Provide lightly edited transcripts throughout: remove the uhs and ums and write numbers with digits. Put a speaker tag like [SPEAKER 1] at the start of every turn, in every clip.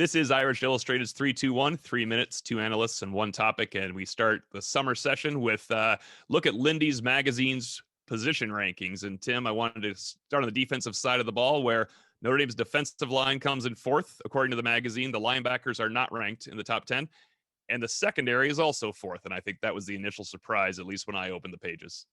[SPEAKER 1] This is Irish Illustrated's 321, 3 minutes, two analysts, and one topic. And we start the summer session with look at Lindy's magazine's position rankings. And Tim, I wanted to start on the defensive side of the ball where Notre Dame's defensive line comes in fourth, according to the magazine. The linebackers are not ranked in the top 10. And the secondary is also fourth. And I think that was the initial surprise, at least when I opened the pages.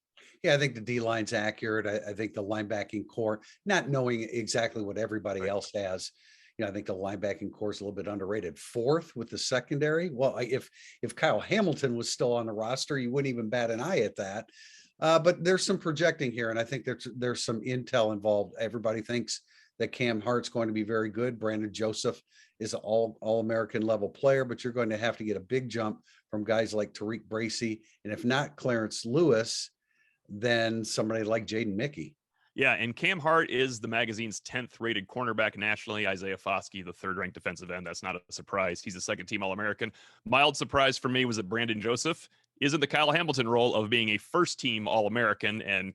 [SPEAKER 2] Yeah, I think the D line's accurate. I think the linebacking core, not knowing exactly what everybody else has, I think the linebacking core is a little bit underrated. Fourth with the secondary. Well, if Kyle Hamilton was still on the roster, you wouldn't even bat an eye at that. But there's some projecting here, and I think there's some intel involved. Everybody thinks that Cam Hart's going to be very good. Brandon Joseph is an all-American level player, but you're going to have to get a big jump from guys like Tariq Bracy, and if not Clarence Lewis, then somebody like Jaden Mickey.
[SPEAKER 1] Yeah, and Cam Hart is the magazine's 10th rated cornerback nationally. Isaiah Foskey, the third ranked defensive end. That's not a surprise. He's a second team All-American. Mild surprise for me was that Brandon Joseph is in the Kyle Hamilton role of being a first team All-American. And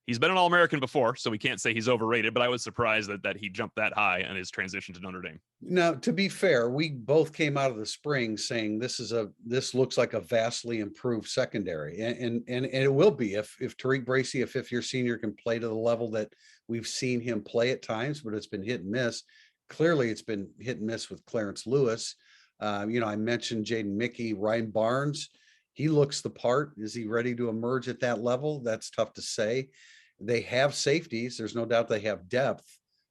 [SPEAKER 1] he's been an All-American before, so we can't say he's overrated, but I was surprised that he jumped that high in his transition to Notre Dame.
[SPEAKER 2] Now, to be fair, we both came out of the spring saying this looks like a vastly improved secondary, and it will be if Tariq Bracy, a fifth-year senior, can play to the level that we've seen him play at times, but it's been hit and miss. Clearly, it's been hit and miss with Clarence Lewis. I mentioned Jaden Mickey, Ryan Barnes. He looks the part. Is he ready to emerge at that level? That's tough to say. They have safeties. There's no doubt they have depth.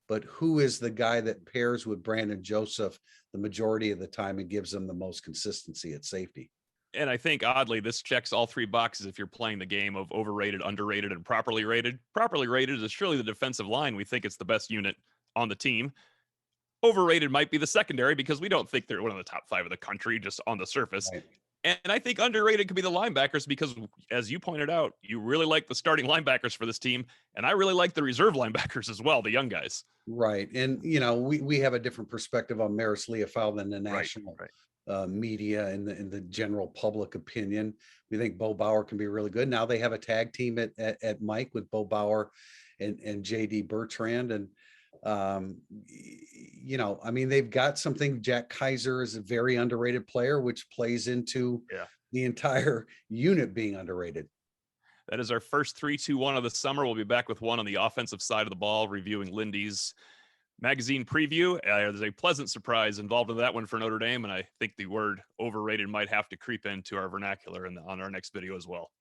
[SPEAKER 2] But who is the guy that pairs with Brandon Joseph the majority of the time and gives them the most consistency at safety?
[SPEAKER 1] And I think, oddly, this checks all three boxes if you're playing the game of overrated, underrated, and properly rated. Properly rated is surely the defensive line. We think it's the best unit on the team. Overrated might be the secondary because we don't think they're one of the top five of the country just on the surface.
[SPEAKER 2] Right.
[SPEAKER 1] And I think underrated could be the linebackers because, as you pointed out, you really like the starting linebackers for this team. And I really like the reserve linebackers as well, the young guys.
[SPEAKER 2] Right. And, we have a different perspective on Maris Leofau than the national media and the general public opinion. We think Bo Bauer can be really good. Now they have a tag team at Mike with Bo Bauer and JD Bertrand. And, they've got something. Jack Kaiser is a very underrated player, which plays into the entire unit being underrated.
[SPEAKER 1] That is our first 3-2-1 of the summer. We'll be back with one on the offensive side of the ball, reviewing Lindy's magazine preview. There's a pleasant surprise involved in that one for Notre Dame, and I think the word overrated might have to creep into our vernacular on our next video as well.